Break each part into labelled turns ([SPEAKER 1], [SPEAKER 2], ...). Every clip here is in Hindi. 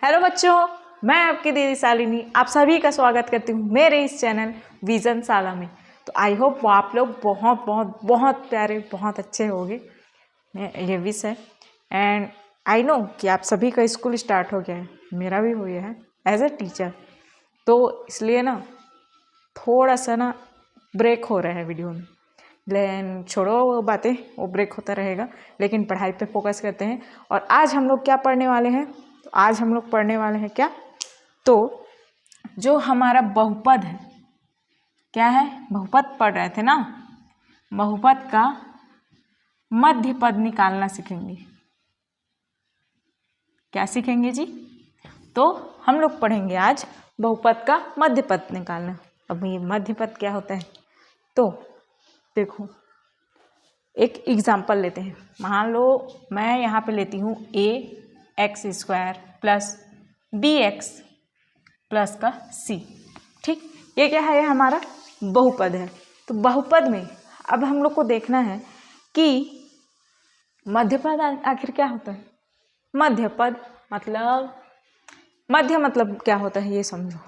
[SPEAKER 1] हेलो बच्चों, मैं आपकी दीदी शालिनी आप सभी का स्वागत करती हूँ मेरे इस चैनल विजन शाला में। तो आई होप वो आप लोग बहुत बहुत बहुत प्यारे बहुत अच्छे होंगे, ये विश है। एंड आई नो कि आप सभी का स्कूल स्टार्ट हो गया है, मेरा भी हो गया है एज ए टीचर। तो इसलिए ना थोड़ा सा ना ब्रेक हो रहा है वीडियो में, लेकिन छोड़ो वो बातें, वो ब्रेक होता रहेगा, लेकिन पढ़ाई पे फोकस करते हैं। और आज हम लोग क्या पढ़ने वाले हैं? तो आज हम लोग पढ़ने वाले हैं क्या? तो जो हमारा बहुपद है, क्या है? बहुपद पढ़ रहे थे ना, बहुपद का मध्य पद निकालना सीखेंगे। क्या सीखेंगे जी? तो हम लोग पढ़ेंगे आज बहुपद का मध्य पद निकालना। अब ये मध्य पद क्या होता है? तो देखो एक एग्जाम्पल लेते हैं। मान लो मैं यहाँ पे लेती हूँ ax² प्लस bx प्लस का c। ठीक, ये क्या है? हमारा बहुपद है। तो बहुपद में अब हम लोग को देखना है कि मध्यपद आखिर क्या होता है। मध्यपद मतलब मध्य मतलब क्या होता है ये समझो।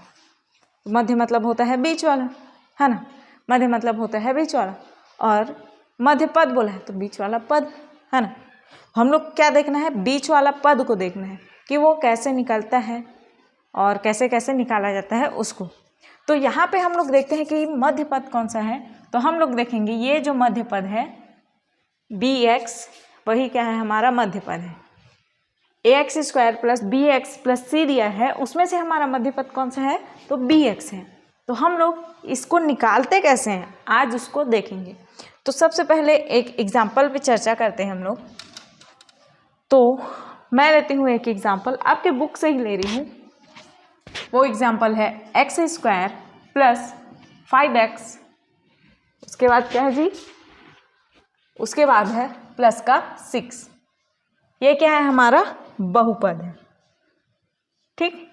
[SPEAKER 1] मध्य मतलब होता है बीच वाला, है ना। मध्य मतलब होता है बीच वाला, और मध्य पद बोला है तो बीच वाला पद, है ना। हम लोग क्या देखना है? बीच वाला पद को देखना है कि वो कैसे निकलता है और कैसे कैसे निकाला जाता है उसको। तो यहाँ पे हम लोग देखते हैं कि मध्य पद कौन सा है। तो हम लोग देखेंगे ये जो मध्य पद है bx, वही क्या है? हमारा मध्य पद है। ax² plus bx plus c दिया है, उसमें से हमारा मध्य पद कौन सा है? तो bx है। तो हम लोग इसको निकालते कैसे हैं आज उसको देखेंगे। तो सबसे पहले एक एग्जाम्पल पे चर्चा करते हैं हम लोग। तो मैं लेती हूँ एक एग्जाम्पल, आपके बुक से ही ले रही हूँ। वो एग्जाम्पल है x² प्लस 5x, उसके बाद क्या है जी? उसके बाद है प्लस का 6। ये क्या है? हमारा बहुपद है। ठीक,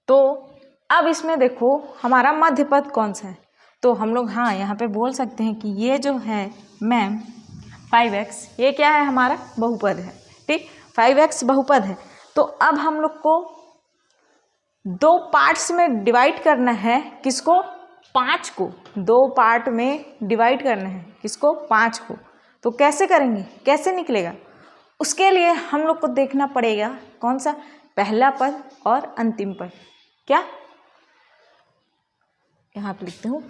[SPEAKER 1] तो अब इसमें देखो हमारा मध्य पद कौन सा है। तो हम लोग हाँ यहाँ पे बोल सकते हैं कि ये जो है मैम 5x, ये क्या है? हमारा बहुपद है। ठीक, 5x बहुपद है। तो अब हम लोग को दो पार्ट्स में डिवाइड करना है। किसको? 5 को। दो पार्ट में डिवाइड करना है। किसको? 5 को। तो कैसे करेंगे? कैसे निकलेगा? उसके लिए हम लोग को देखना पड़ेगा कौन सा? पहला पद और अंतिम पद। क्या? यहाँ पे लिखते हूँ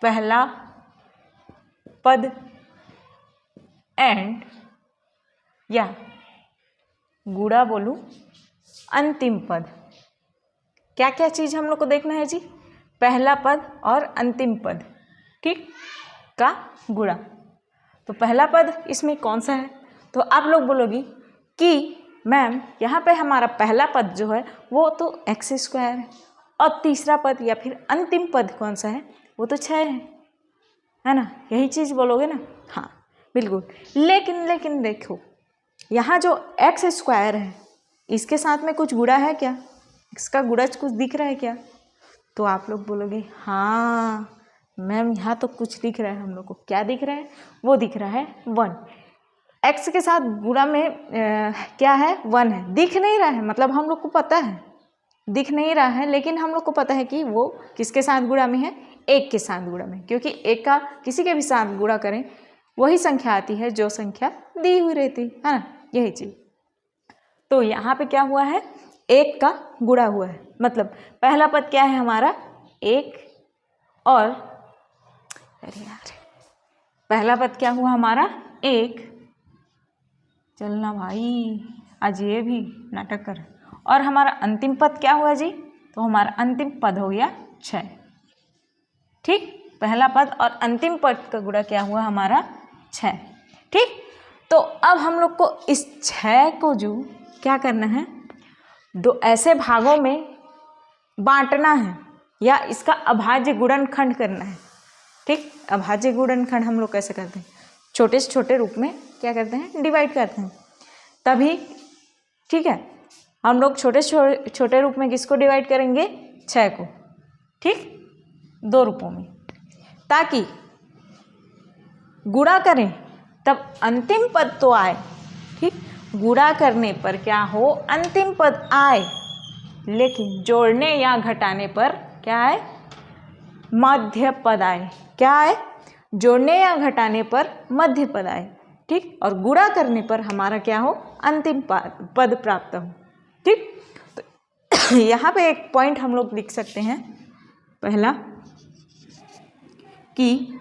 [SPEAKER 1] पहला पद एंड, या गुणा बोलूं अंतिम पद। क्या क्या चीज हम लोग को देखना है जी? पहला पद और अंतिम पद, ठीक, का गुणा। तो पहला पद इसमें कौन सा है? तो आप लोग बोलोगी कि मैम यहाँ पे हमारा पहला पद जो है वो तो x² है, और तीसरा पद या फिर अंतिम पद कौन सा है? वो तो 6 है ना। यही चीज़ बोलोगे ना? हाँ बिल्कुल। लेकिन देखो यहाँ जो x² है इसके साथ में कुछ गुणा है क्या? इसका गुणज कुछ दिख रहा है क्या? तो आप लोग बोलोगे हाँ मैम यहाँ तो कुछ दिख रहा है हम लोग को। क्या दिख रहा है? वो दिख रहा है 1। x के साथ गुणा में क्या है? 1 है। दिख नहीं रहा है, मतलब हम लोग को पता है दिख नहीं रहा है, लेकिन हम लोग को पता है कि वो किसके साथ गुणा में है? 1 के साथ गुणा में, क्योंकि 1 का किसी के भी साथ गुणा करें वही संख्या आती है जो संख्या दी हुई रहती है ना, यही चीज। तो यहाँ पे क्या हुआ है? 1 का गुणा हुआ है, मतलब पहला पद क्या है हमारा? 1, और अरे यार पहला पद क्या हुआ हमारा? 1। चलना भाई, आज ये भी नाटक कर। और हमारा अंतिम पद क्या हुआ जी? तो हमारा अंतिम पद हो गया 6। ठीक, पहला पद और अंतिम पद का गुणा क्या हुआ हमारा? 6। ठीक, तो अब हम लोग को इस 6 को जो क्या करना है? दो ऐसे भागों में बांटना है, या इसका अभाज्य गुणनखंड करना है। ठीक, अभाज्य गुणनखंड हम लोग कैसे करते हैं? छोटे से छोटे रूप में क्या करते हैं? डिवाइड करते हैं तभी। ठीक है, हम लोग छोटे छोटे रूप में किसको डिवाइड करेंगे? 6 को। ठीक, 2 रूपों में, ताकि गुणा करें तब अंतिम पद तो आए। ठीक, गुणा करने पर क्या हो, अंतिम पद आए, लेकिन जोड़ने या घटाने पर क्या आए, मध्य पद आए। क्या आए, जोड़ने या घटाने पर मध्य पद आए, ठीक। और गुणा करने पर हमारा क्या हो, अंतिम पद प्राप्त हो, ठीक। तो यहाँ पे एक पॉइंट हम लोग लिख सकते हैं, पहला कि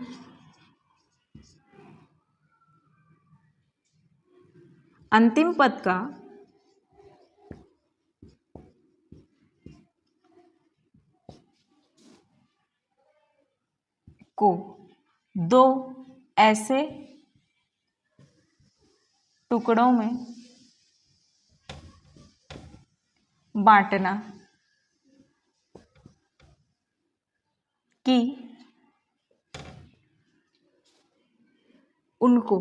[SPEAKER 1] अंतिम पद का को दो ऐसे टुकड़ों में बांटना कि उनको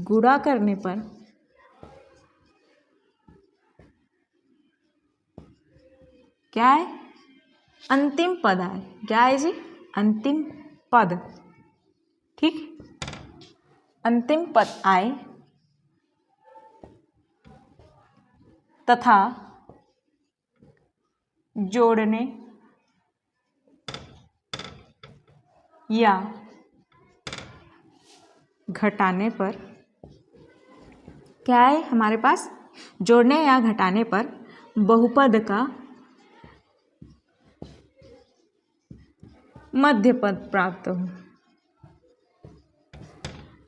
[SPEAKER 1] गुणा करने पर क्या है, अंतिम पद आए। क्या है जी, अंतिम पद, ठीक। अंतिम पद आए तथा जोड़ने या घटाने पर क्या है हमारे पास, जोड़ने या घटाने पर बहुपद का मध्य पद प्राप्त हो।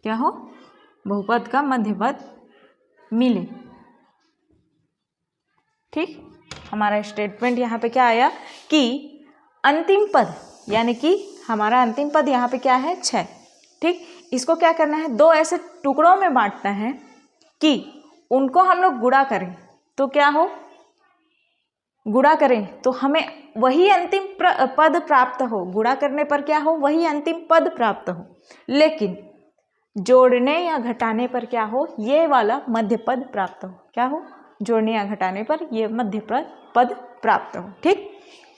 [SPEAKER 1] क्या हो, बहुपद का मध्य पद मिले, ठीक। हमारा स्टेटमेंट यहाँ पे क्या आया कि अंतिम पद, यानी कि हमारा अंतिम पद यहाँ पे क्या है, 6, ठीक। इसको क्या करना है, दो ऐसे टुकड़ों में बांटना है कि उनको हम लोग गुणा करें तो क्या हो, गुणा करें तो हमें वही अंतिम पद प्राप्त हो। गुणा करने पर क्या हो, वही अंतिम पद प्राप्त हो, लेकिन जोड़ने या घटाने पर क्या हो, ये वाला मध्य पद प्राप्त हो। क्या हो, जोड़ने या घटाने पर ये मध्य पद प्राप्त हो, ठीक।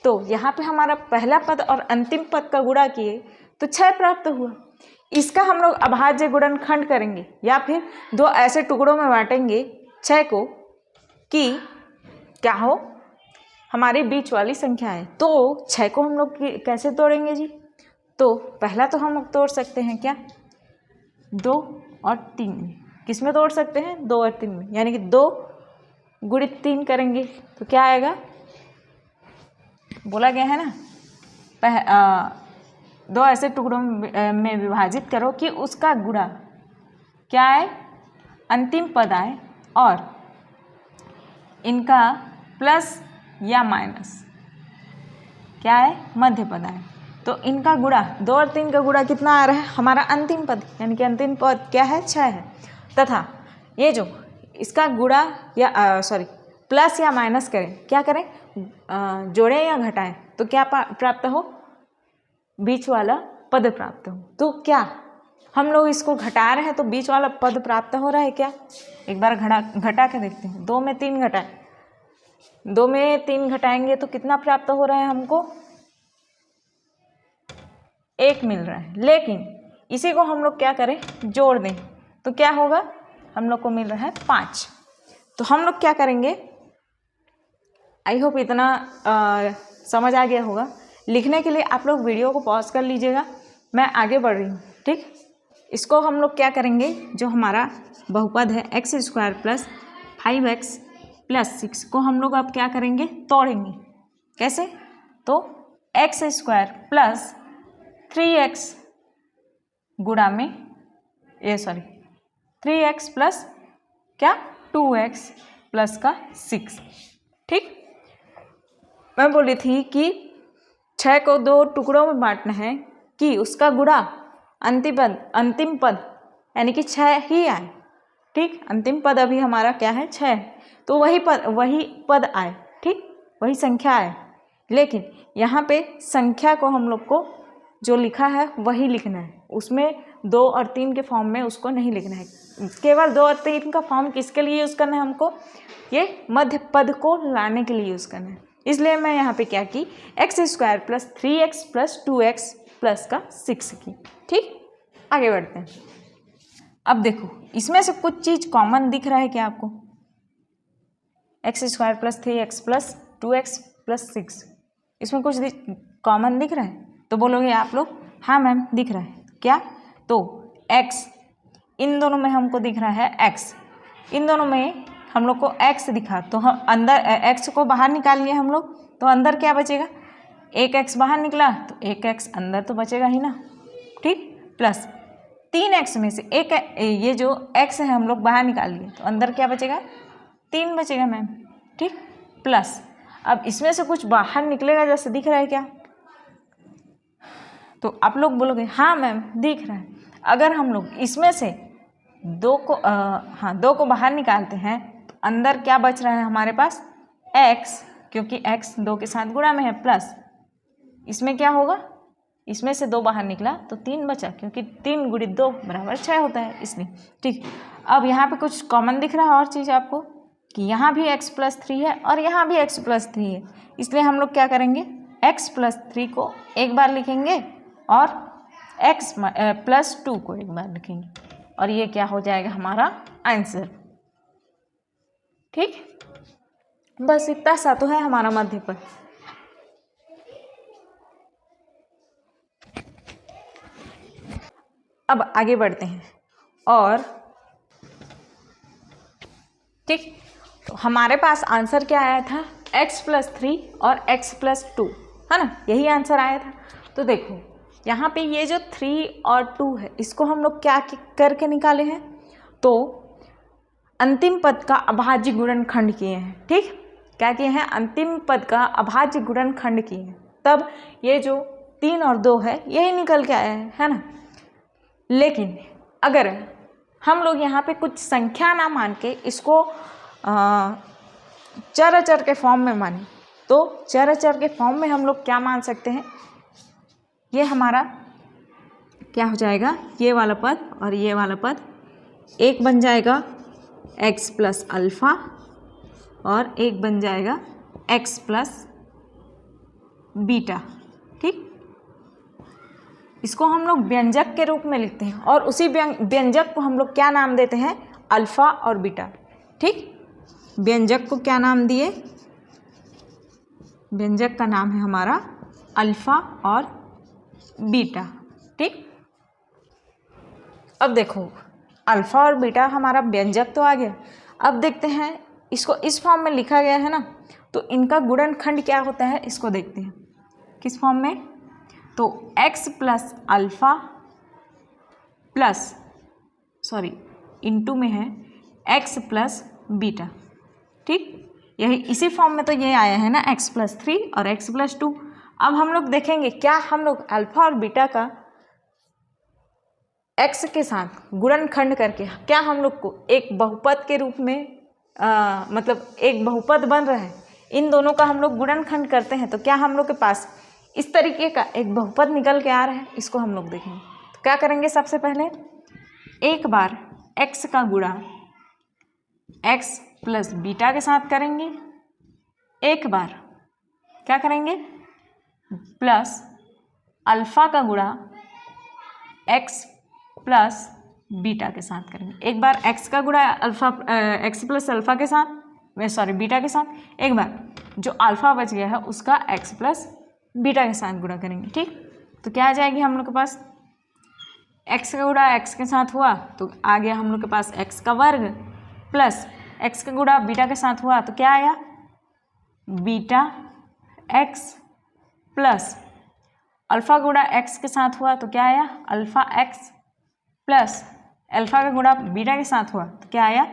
[SPEAKER 1] तो यहाँ पे हमारा पहला पद और अंतिम पद का गुणा किए तो 6 प्राप्त हुआ। इसका हम लोग अभाज्य गुणनखंड करेंगे या फिर दो ऐसे टुकड़ों में बांटेंगे 6 को कि क्या हो, हमारी बीच वाली संख्या है। तो 6 को हम लोग कैसे तोड़ेंगे जी, तो पहला तो हम लोग तोड़ सकते हैं क्या, 2 और 3 में। किस में तोड़ सकते हैं, 2 और 3 में, यानी कि 2 गुणित 3 करेंगे तो क्या आएगा, बोला गया है ना, 2 ऐसे टुकड़ों में विभाजित करो कि उसका गुणा क्या है, अंतिम पद आए और इनका प्लस या माइनस क्या है, मध्य पद आए। तो इनका गुणा 2 और 3 का गुणा कितना आ रहा है, हमारा अंतिम पद, यानी कि अंतिम पद क्या है, 6 है। तथा ये जो इसका गुणा या प्लस या माइनस करें, क्या करें, जोड़ें या घटाएं तो क्या प्राप्त हो, बीच वाला पद प्राप्त हो। तो क्या हम लोग इसको घटा रहे हैं तो बीच वाला पद प्राप्त हो रहा है क्या, एक बार घटा के देखते हैं। 2 में 3 घटाएं, 2 में 3 घटाएंगे तो कितना प्राप्त हो रहा है हमको, 1 मिल रहा है। लेकिन इसी को हम लोग क्या करें, जोड़ दें तो क्या होगा, हम लोग को मिल रहा है 5। तो हम लोग क्या करेंगे, आई होप इतना समझ आ गया होगा। लिखने के लिए आप लोग वीडियो को पॉज कर लीजिएगा, मैं आगे बढ़ रही हूँ, ठीक। इसको हम लोग क्या करेंगे, जो हमारा बहुपद है x² प्लस 5x प्लस 6 को हम लोग अब क्या करेंगे, तोड़ेंगे। कैसे, तो x² प्लस 3x गुणा में 3x प्लस क्या 2x प्लस का 6, ठीक। मैं बोली थी कि 6 को 2 टुकड़ों में बांटना है कि उसका गुणा अंतिम पद यानी कि 6 ही आए, ठीक। अंतिम पद अभी हमारा क्या है, 6 है, तो वही पद आए, ठीक, वही संख्या आए। लेकिन यहाँ पे संख्या को हम लोग को जो लिखा है वही लिखना है, उसमें 2 और 3 के फॉर्म में उसको नहीं लिखना है। केवल 2 और 3 का फॉर्म किसके लिए यूज़ करना है हमको, ये मध्य पद को लाने के लिए यूज़ करना है। इसलिए मैं यहाँ पे क्या की, x² plus 3x plus 2x plus का 6 की, ठीक। आगे बढ़ते हैं। अब देखो इसमें से कुछ चीज कॉमन दिख रहा है क्या आपको? x² + 3x + 2x + 6, इसमें कुछ कॉमन दिख रहा है? तो बोलोगे आप लोग हाँ मैम दिख रहा है। क्या? तो x इन दोनों में हमको दिख रहा है x, इन दोनों में हम लोग को x दिखा, तो हम अंदर x को बाहर निकाल लिए हम लोग, तो अंदर क्या बचेगा? एक x बाहर निकला तो एक x अंदर तो बचेगा ही ना, ठीक, प्लस 3x में से एक ये जो x है हम लोग बाहर निकाल लिए, तो अंदर क्या बचेगा? 3 बचेगा मैम, ठीक, प्लस अब इसमें से कुछ बाहर निकलेगा जैसे दिख रहा है क्या? तो आप लोग बोलोगे हाँ मैम दिख रहा है। अगर हम लोग इसमें से 2 को बाहर निकालते हैं तो अंदर क्या बच रहा है हमारे पास? x, क्योंकि x 2 के साथ गुणा में है, प्लस इसमें क्या होगा? इसमें से 2 बाहर निकला तो 3 बचा, क्योंकि 3 × 2 = 6 होता है, इसलिए, ठीक। अब यहाँ पे कुछ कॉमन दिख रहा है और चीज़ आपको कि यहाँ भी x + 3 है और यहाँ भी x + 3 है, इसलिए हम लोग क्या करेंगे? x + 3 को एक बार लिखेंगे और x + 2 को एक बार लिखेंगे, और ये क्या हो जाएगा हमारा आंसर, ठीक। बस इतना सा तो है हमारा मध्य पद। अब आगे बढ़ते हैं और ठीक, तो हमारे पास आंसर क्या आया था? x + 3 और x + 2, है ना, यही आंसर आया था। तो देखो यहाँ पे ये जो 3 और 2 है इसको हम लोग क्या करके निकाले हैं? तो अंतिम पद का अभाज्य गुणनखंड किए हैं, ठीक, क्या किए हैं? अंतिम पद का अभाज्य गुणनखंड किए हैं, तब ये जो 3 और 2 है यही निकल के आया है ना। लेकिन अगर हम लोग यहाँ पे कुछ संख्या ना मान के इसको चर अचर के फॉर्म में माने, तो चर अचर के फॉर्म में हम लोग क्या मान सकते हैं? ये हमारा क्या हो जाएगा? ये वाला पद और ये वाला पद एक बन जाएगा x + अल्फ़ा और एक बन जाएगा x + बीटा, ठीक। इसको हम लोग व्यंजक के रूप में लिखते हैं और उसी व्यंजक को हम लोग क्या नाम देते हैं? अल्फ़ा और बीटा, ठीक। व्यंजक को क्या नाम दिए? व्यंजक का नाम है हमारा अल्फ़ा और बीटा, ठीक। अब देखो अल्फ़ा और बीटा हमारा व्यंजक तो आ गया, अब देखते हैं इसको इस फॉर्म में लिखा गया है ना, तो इनका गुणनखंड क्या होता है इसको देखते हैं। किस फॉर्म में? तो x + अल्फ़ा प्लस इंटू में है x + बीटा, ठीक, यही इसी फॉर्म में तो ये आया है ना, x + 3 और x + 2। अब हम लोग देखेंगे क्या हम लोग अल्फ़ा और बीटा का x के साथ गुणनखंड करके क्या हम लोग को एक बहुपद के रूप में मतलब एक बहुपद बन रहा है, इन दोनों का हम लोग गुणनखंड करते हैं तो क्या हम लोग के पास इस तरीके का एक बहुपद निकल के आ रहा है, इसको हम लोग देखेंगे। तो क्या करेंगे? सबसे पहले एक बार x का गुणा x + बीटा के साथ करेंगे, एक बार क्या करेंगे? प्लस अल्फ़ा का गुणा x + बीटा के साथ करेंगे। एक बार x का गुणा x + अल्फ़ा के साथ बीटा के साथ, एक बार जो अल्फ़ा बच गया है उसका x + बीटा के साथ गुणा करेंगे, ठीक। तो क्या आ जाएगी हम लोग के पास? x का गुणा x के साथ हुआ तो आ गया हम लोग के पास x का वर्ग, प्लस x का गुणा बीटा के साथ हुआ तो क्या आया? बीटा x, प्लस अल्फ़ा गुणा x के साथ हुआ तो क्या आया? अल्फ़ा x, प्लस अल्फ़ा का गुणा बीटा के साथ हुआ तो क्या आया?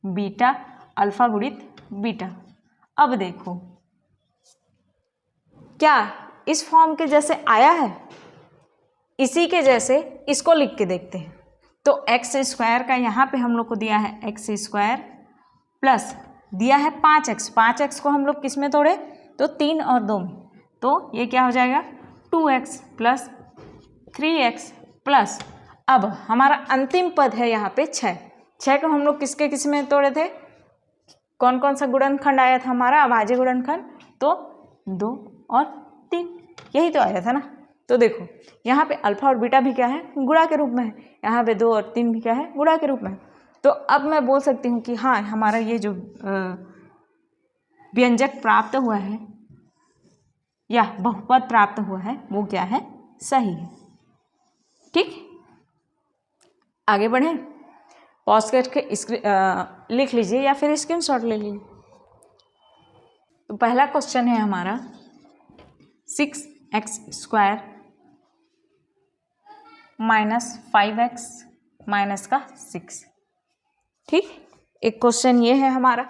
[SPEAKER 1] बीटा अल्फ़ा गुणित बीटा। अब देखो क्या इस फॉर्म के जैसे आया है? इसी के जैसे इसको लिख के देखते हैं। तो x² का यहाँ पे हम लोग को दिया है x² प्लस दिया है 5x, 5x को हम लोग किस में तोड़े? तो 3 और 2 में, तो ये क्या हो जाएगा? 2x + 3x प्लस अब हमारा अंतिम पद है यहाँ पे 6 को हम लोग किसके किस में तोड़े थे? कौन कौन सा गुणनखंड आया था हमारा? अभाज्य गुणनखंड, तो 2 और 3, यही तो आया था ना। तो देखो यहाँ पे अल्फा और बीटा भी क्या है, गुणा के रूप में है, यहाँ पे 2 और 3 भी क्या है, गुणा के रूप में है। तो अब मैं बोल सकती हूँ कि हाँ, हमारा ये जो व्यंजक प्राप्त हुआ है या बहुपद प्राप्त हुआ है वो क्या है, सही है। ठीक, आगे बढ़े, पॉज करके लिख लीजिए या फिर स्क्रीनशॉट ले लीजिए। तो पहला क्वेश्चन है हमारा 6x² - 5x -6। ठीक, एक क्वेश्चन ये है हमारा।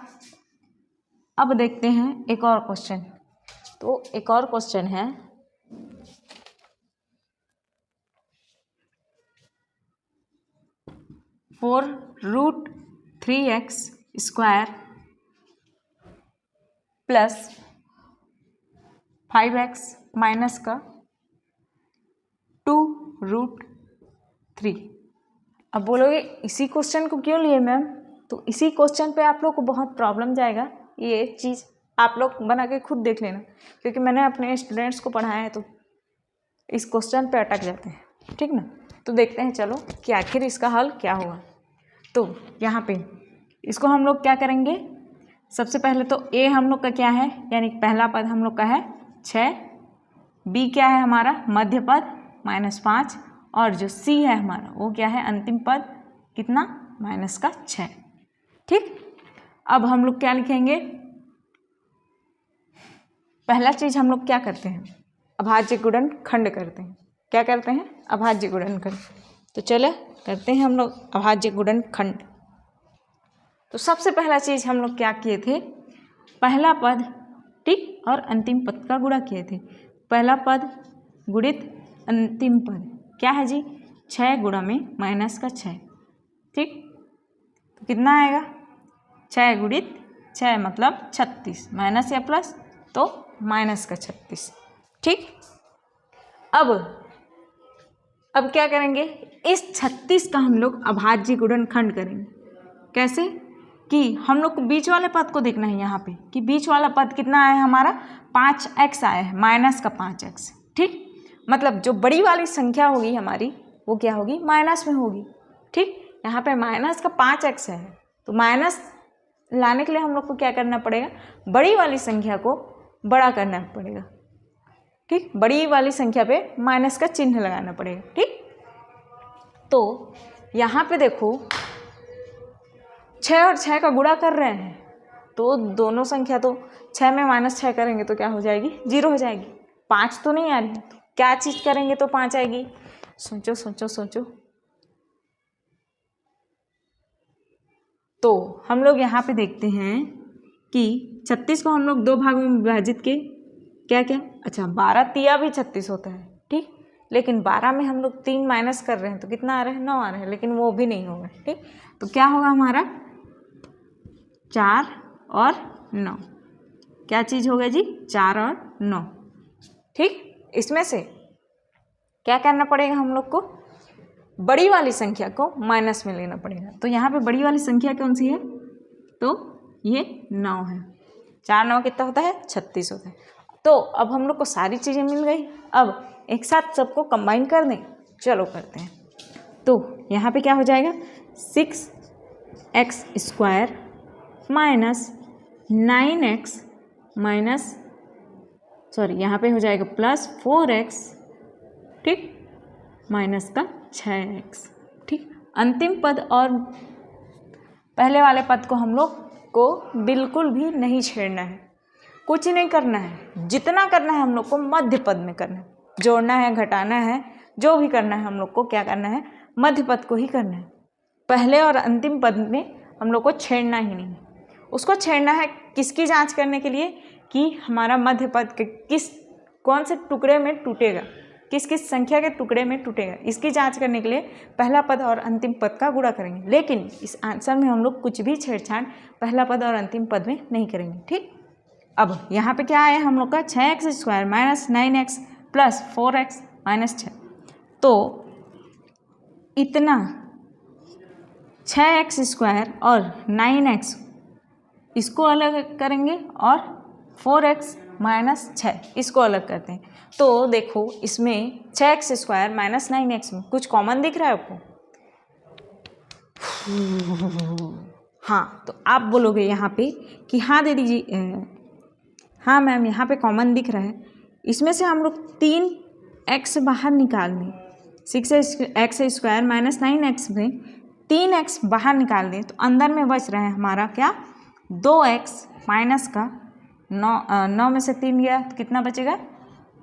[SPEAKER 1] अब देखते हैं एक और क्वेश्चन। तो एक और क्वेश्चन है 4√3x² + 5x -2√3। अब बोलोगे इसी क्वेश्चन को क्यों लिए मैम? तो इसी क्वेश्चन पे आप लोग को बहुत प्रॉब्लम जाएगा। ये चीज़ आप लोग बना के खुद देख लेना, क्योंकि मैंने अपने स्टूडेंट्स को पढ़ाया है तो इस क्वेश्चन पे अटक जाते हैं। ठीक ना, तो देखते हैं चलो कि आखिर इसका हल क्या होगा। तो यहाँ पे इसको हम लोग क्या करेंगे, सबसे पहले तो ए हम लोग का क्या है, यानी पहला पद हम लोग का है 6, बी क्या है हमारा मध्य पद -5, और जो सी है हमारा वो क्या है अंतिम पद, कितना, -6। ठीक, अब हम लोग क्या लिखेंगे, पहला चीज हम लोग क्या करते हैं, अभाज्य गुणनखंड करते हैं। क्या करते हैं, अभाज्य गुणनखंड। तो चले करते हैं हम लोग अभाज्य गुणनखंड। तो सबसे पहला चीज हम लोग क्या किए थे, पहला पद ठीक और अंतिम पद का गुणा किए थे। पहला पद गुणित अंतिम पद क्या है जी, 6 गुणा में -6। ठीक, तो कितना आएगा, 6 गुणित 6 मतलब 36, माइनस या प्लस तो -36। ठीक, अब क्या करेंगे, इस 36 का हम लोग अभाज्य गुणनखंड करेंगे। कैसे कि हम लोग को बीच वाले पद को देखना है यहाँ पे कि बीच वाला पद कितना आया है हमारा, 5x आया है, -5x। ठीक, मतलब जो बड़ी वाली संख्या होगी हमारी वो क्या होगी, माइनस में होगी। ठीक, यहाँ पे -5x है, तो माइनस लाने के लिए हम लोग को क्या करना पड़ेगा, बड़ी वाली संख्या को बड़ा करना पड़ेगा। ठीक, बड़ी वाली संख्या पे माइनस का चिन्ह लगाना पड़ेगा। ठीक, तो यहाँ पे देखो 6 और 6 का गुणा कर रहे हैं, तो दोनों संख्या तो 6 में -6 करेंगे तो क्या हो जाएगी, 0 हो जाएगी। 5 तो नहीं आ रही, तो क्या चीज़ करेंगे तो 5 आएगी, सोचो सोचो सोचो। तो हम लोग यहाँ पे देखते हैं कि 36 को हम लोग 2 भागों में विभाजित के क्या क्या, अच्छा 12 तिया भी 36 होता है। ठीक, लेकिन 12 में हम लोग 3 माइनस कर रहे हैं तो कितना आ रहा है, 9 आ रहा है, लेकिन वो भी नहीं होगा। ठीक, तो क्या होगा हमारा 4 और 9, क्या चीज़ होगा जी, 4 और 9। ठीक, इसमें से क्या करना पड़ेगा हम लोग को, बड़ी वाली संख्या को माइनस में लेना पड़ेगा। तो यहाँ पे बड़ी वाली संख्या कौन सी है, तो ये 9 है। 4 9 कितना होता है, 36 होता है। तो अब हम लोग को सारी चीज़ें मिल गई, अब एक साथ सबको कंबाइन कर दें, चलो करते हैं। तो यहाँ पे क्या हो जाएगा, 6x² -9x यहाँ पे हो जाएगा +4x, ठीक, -6x। ठीक, अंतिम पद और पहले वाले पद को हम लोग को बिल्कुल भी नहीं छेड़ना है, कुछ नहीं करना है। जितना करना है हम लोग को मध्य पद में करना है, जोड़ना है, घटाना है, जो भी करना है हम लोग को क्या करना है, मध्य पद को ही करना है। पहले और अंतिम पद में हम लोग को छेड़ना ही नहीं है। उसको छेड़ना है किसकी जांच करने के लिए, कि हमारा मध्य पद कौन से टुकड़े में टूटेगा, किस किस संख्या के टुकड़े में टूटेगा, इसकी जांच करने के लिए पहला पद और अंतिम पद का गुणा करेंगे। लेकिन इस आंसर में हम लोग कुछ भी छेड़छाड़ पहला पद और अंतिम पद में नहीं करेंगे। ठीक, अब यहाँ पे क्या आया हम लोग का, 6x² -9x +4x -6। तो इतना 6x² और 9x इसको अलग करेंगे और 4x माइनस 6, इसको अलग करते हैं। तो देखो इसमें 6x² माइनस 9x में कुछ कॉमन दिख रहा है आपको? हाँ, तो आप बोलोगे यहाँ पे कि हाँ दीदी जी, हाँ मैम यहाँ पे कॉमन दिख रहा है। इसमें से हम लोग 3x बाहर निकाल दें, 6x² माइनस 9x में 3x बाहर निकाल दें तो अंदर में बच रहा है हमारा क्या, 2x माइनस का 9 में से 3 गया तो कितना बचेगा,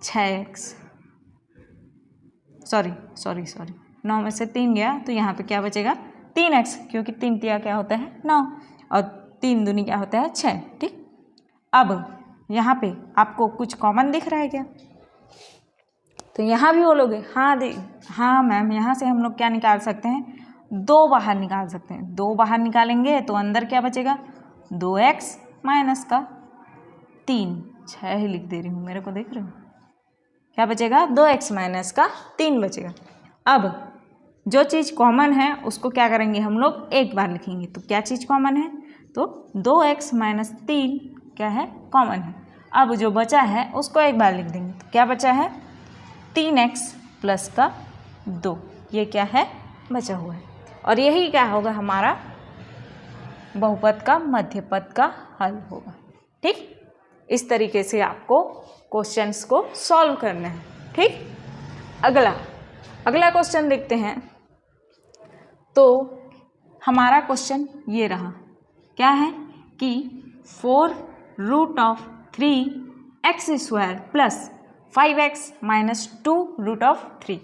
[SPEAKER 1] 6x। सॉरी 9 में से 3 गया तो यहाँ पे क्या बचेगा, 3x, क्योंकि 3 तिया क्या होता है 9 और 3 दूनी क्या होता है 6। ठीक, अब यहाँ पे आपको कुछ कॉमन दिख रहा है क्या? तो यहाँ भी बोलोगे हाँ मैम यहाँ से हम लोग क्या निकाल सकते हैं, 2 बाहर निकाल सकते हैं। 2 बाहर निकालेंगे तो अंदर क्या बचेगा, 2x माइनस का 3, 6 ही लिख दे रही हूँ, मेरे को देख रहे हो, क्या बचेगा, 2x माइनस का 3 बचेगा। अब जो चीज़ कॉमन है उसको क्या करेंगे हम लोग, एक बार लिखेंगे। तो क्या चीज़ कॉमन है, तो 2x माइनस 3 क्या है, कॉमन है। अब जो बचा है उसको एक बार लिख देंगे। तो क्या बचा है, 3x प्लस का 2, ये क्या है, बचा हुआ है। और यही क्या होगा, हमारा बहुपद का मध्य पद का हल होगा। ठीक, इस तरीके से आपको क्वेश्चंस को सॉल्व करना है। ठीक, अगला क्वेश्चन देखते हैं। तो हमारा क्वेश्चन ये रहा, क्या है कि 4√3x² प्लस 5x माइनस 2√3,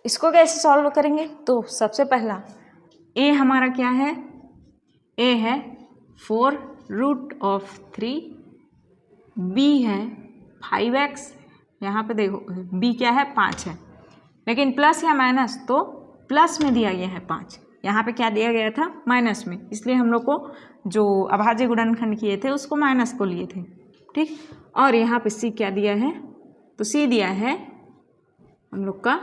[SPEAKER 1] इसको कैसे सॉल्व करेंगे? तो सबसे पहला ए हमारा क्या है, ए है 4√3, बी है 5x, यहाँ पे देखो बी क्या है, 5 है, लेकिन प्लस या माइनस, तो प्लस में दिया गया है 5, यहाँ पे क्या दिया गया था, माइनस में, इसलिए हम लोग को जो अभाज्य गुणनखंड किए थे उसको माइनस को लिए थे। ठीक, और यहाँ पे सी क्या दिया है, तो सी दिया है हम लोग का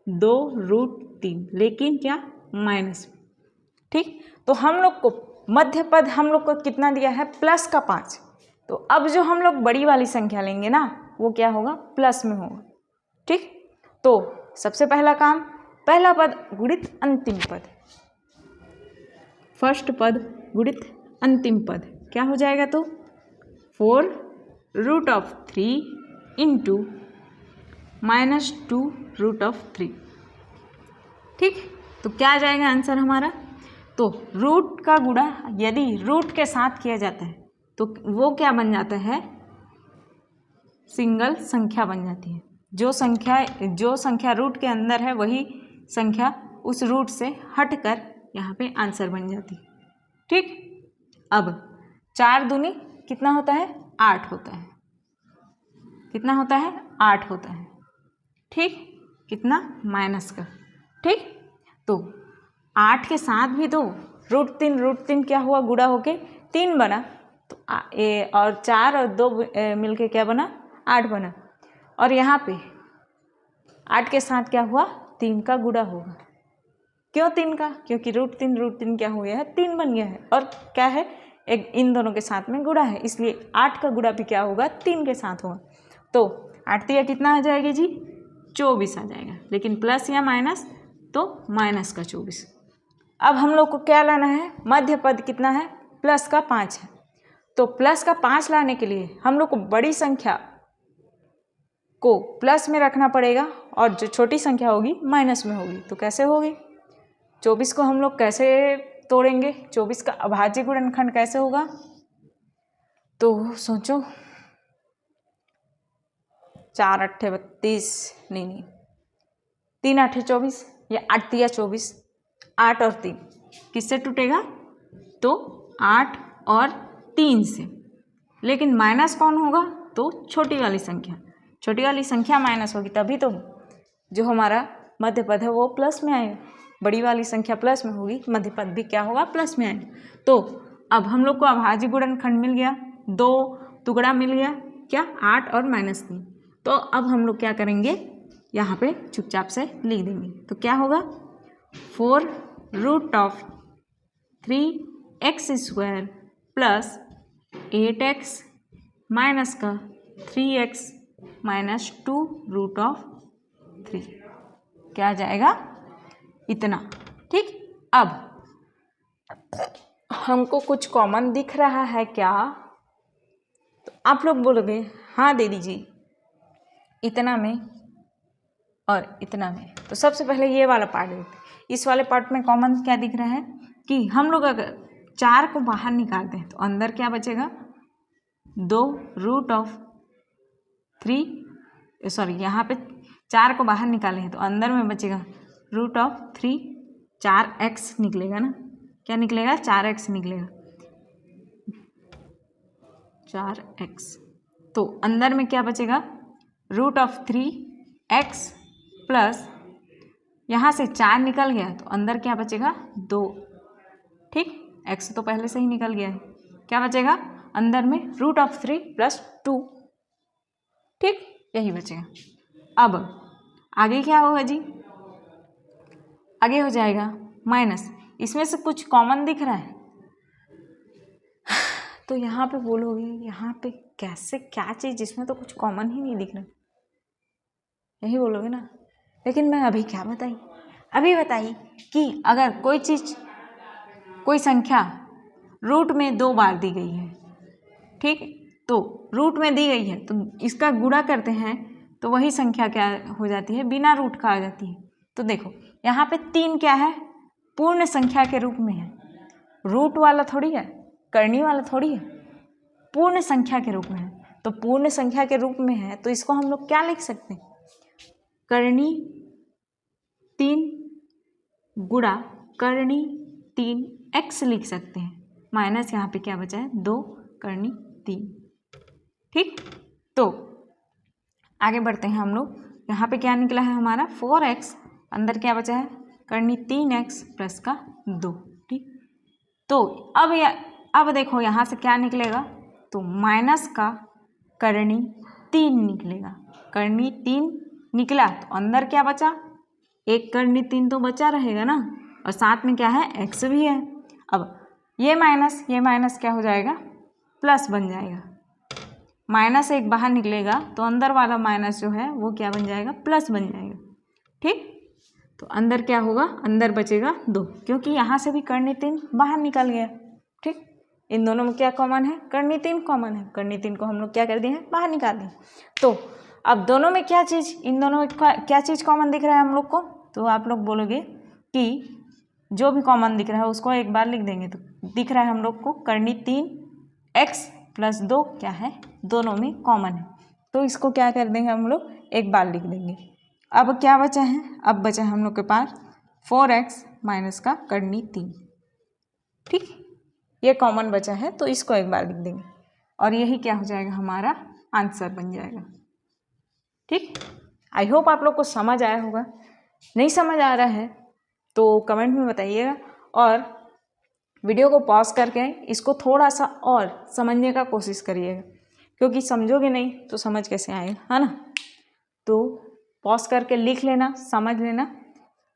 [SPEAKER 1] 2√3, लेकिन क्या, माइनस में। ठीक, तो हम लोग को मध्य पद हम लोग को कितना दिया है, प्लस का 5। तो अब जो हम लोग बड़ी वाली संख्या लेंगे ना, वो क्या होगा, प्लस में होगा। ठीक, तो सबसे पहला काम, पहला पद गुणित अंतिम पद, फर्स्ट पद गुणित अंतिम पद क्या हो जाएगा, तो 4√3 इंटू माइनस 2√3। ठीक, तो क्या आ जाएगा आंसर हमारा, तो रूट का गुणा यदि रूट के साथ किया जाता है तो वो क्या बन जाता है, सिंगल संख्या बन जाती है। जो संख्या रूट के अंदर है वही संख्या उस रूट से हटकर यहाँ पे आंसर बन जाती है। ठीक, अब 4 दूनी कितना होता है, 8 होता है, कितना होता है, 8 होता है। ठीक, कितना, माइनस का। ठीक, तो 8 के साथ भी तो √3 क्या हुआ, गुणा होके 3 बना, तो और 4 और 2 मिलके क्या बना, 8 बना। और यहाँ पे 8 के साथ क्या हुआ, 3 का गुणा होगा। क्यों 3 का, क्योंकि √3 क्या हो गया है, 3 बन गया है, और क्या है, एक इन दोनों के साथ में गुणा है, इसलिए 8 का गुणा भी क्या होगा, 3 के साथ होगा। तो 8 तिया कितना आ जाएगा जी, 24 आ जाएगा, लेकिन प्लस या माइनस, तो माइनस का 24। अब हम लोग को क्या लाना है, मध्य पद कितना है, प्लस का 5 है। तो प्लस का 5 लाने के लिए हम लोग को बड़ी संख्या को प्लस में रखना पड़ेगा और जो छोटी संख्या होगी माइनस में होगी। तो कैसे होगी, 24 को हम लोग कैसे तोड़ेंगे, 24 का अभाज्य गुणनखंड कैसे होगा, तो सोचो, 4 8 32, नहीं 3 8 24, या 8 तिया 24, 8 और 3 किससे टूटेगा, तो 8 और 3 से। लेकिन माइनस कौन होगा, तो छोटी वाली संख्या माइनस होगी, तभी तो जो हमारा मध्य पद है वो प्लस में आएगा। बड़ी वाली संख्या प्लस में होगी, मध्य पद भी क्या होगा, प्लस में आएगा। तो अब हम लोग को अभाज्य गुणनखंड मिल गया, 2 टुकड़ा मिल गया, क्या, 8 और -3। तो अब हम लोग क्या करेंगे, यहाँ पे चुपचाप से लिख देंगे। तो क्या होगा, 4√3x² प्लस 8x माइनस का 3x माइनस 2 रूट ऑफ 3 क्या आ जाएगा, इतना। ठीक, अब हमको कुछ कॉमन दिख रहा है क्या, तो आप लोग बोलोगे हाँ दे दीजिए, इतना में और इतना में। तो सबसे पहले ये वाला पार्ट देखते हैं। इस वाले पार्ट में कॉमन क्या दिख रहा है कि हम लोग अगर 4 को बाहर निकालते हैं तो अंदर क्या बचेगा, 2 रूट ऑफ 3, सॉरी यहाँ पे 4 को बाहर निकाले हैं तो अंदर में बचेगा रूट ऑफ 3, 4x निकलेगा ना, क्या निकलेगा, 4x निकलेगा, 4x। तो अंदर में क्या बचेगा, रूट ऑफ 3x प्लस यहाँ से 4 निकल गया तो अंदर क्या बचेगा, 2। ठीक, x तो पहले से ही निकल गया है, क्या बचेगा अंदर में, रूट ऑफ 3 प्लस 2। ठीक, यही बचेगा। अब आगे क्या होगा जी, आगे हो जाएगा माइनस, इसमें से कुछ कॉमन दिख रहा है तो यहाँ पे बोलोगे यहाँ पे कैसे, क्या चीज़ जिसमें तो कुछ कॉमन ही नहीं दिख रहा, यही बोलोगे ना। लेकिन मैं अभी क्या बताई, अभी बताई कि अगर कोई चीज़, कोई संख्या रूट में 2 बार दी गई है, ठीक, तो रूट में दी गई है तो इसका गुणा करते हैं तो वही संख्या क्या हो जाती है, बिना रूट का आ जाती है। तो देखो यहाँ पे 3 क्या है, पूर्ण संख्या के रूप में है, रूट वाला थोड़ी है, करनी वाला थोड़ी है, पूर्ण संख्या के रूप में है। तो पूर्ण संख्या के रूप में है तो इसको हम लोग क्या लिख सकते हैं, करनी 3 गुणा करनी 3x लिख सकते हैं, माइनस यहाँ पे क्या बचा है, 2 करनी 3। ठीक, तो आगे बढ़ते हैं हम लोग। यहाँ पे क्या निकला है हमारा 4x, अंदर क्या बचा है, करनी 3x प्लस का 2। ठीक, तो अब देखो यहाँ से क्या निकलेगा, तो माइनस का करनी 3 निकलेगा, करनी 3 निकला तो अंदर क्या बचा, एक करनी 3 तो बचा रहेगा ना, और साथ में क्या है, x भी है। अब ये माइनस क्या हो जाएगा, प्लस बन जाएगा, माइनस एक बाहर निकलेगा तो अंदर वाला माइनस जो है वो क्या बन जाएगा, प्लस बन जाएगा। ठीक, तो अंदर क्या होगा, अंदर बचेगा 2, क्योंकि यहाँ से भी करनी 3 बाहर निकल गया। ठीक, इन दोनों में क्या कॉमन है, करनी 3 कॉमन है, करनी 3 को हम लोग क्या कर दिए हैं, बाहर निकाल दिए। तो अब दोनों में क्या चीज़, इन दोनों में क्या चीज़ कॉमन दिख रहा है हम लोग को, तो आप लोग बोलोगे कि जो भी कॉमन दिख रहा है उसको एक बार लिख देंगे। तो दिख रहा है हम लोग को करनी 3x प्लस 2 क्या है, दोनों में कॉमन है, तो इसको क्या कर देंगे हम लोग, एक बार लिख देंगे। अब क्या बचा है, अब बचा है हम लोग के पास 4x माइनस का करनी 3। ठीक, ये कॉमन बचा है तो इसको एक बार लिख देंगे और यही क्या हो जाएगा, हमारा आंसर बन जाएगा। ठीक, आई होप आप लोग को समझ आया होगा। नहीं समझ आ रहा है तो कमेंट में बताइएगा, और वीडियो को पॉज करके इसको थोड़ा सा और समझने का कोशिश करिएगा, क्योंकि समझोगे नहीं तो समझ कैसे आएगा, है ना। तो पॉज करके लिख लेना, समझ लेना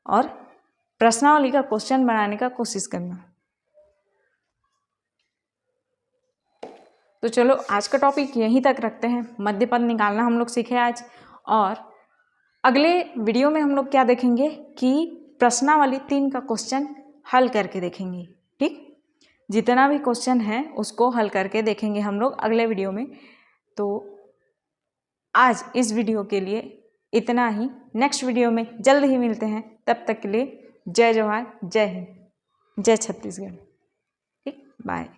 [SPEAKER 1] और प्रश्नावली का क्वेश्चन बनाने का कोशिश करना। तो चलो आज का टॉपिक यहीं तक रखते हैं, मध्य पद निकालना हम लोग सीखे आज, और अगले वीडियो में हम लोग क्या देखेंगे कि प्रश्नावली 3 का क्वेश्चन हल करके देखेंगे। ठीक, जितना भी क्वेश्चन है उसको हल करके देखेंगे हम लोग अगले वीडियो में। तो आज इस वीडियो के लिए इतना ही, नेक्स्ट वीडियो में जल्द ही मिलते हैं, तब तक के लिए जय जवाहर, जय हिंद, जय छत्तीसगढ़। ठीक, बाय।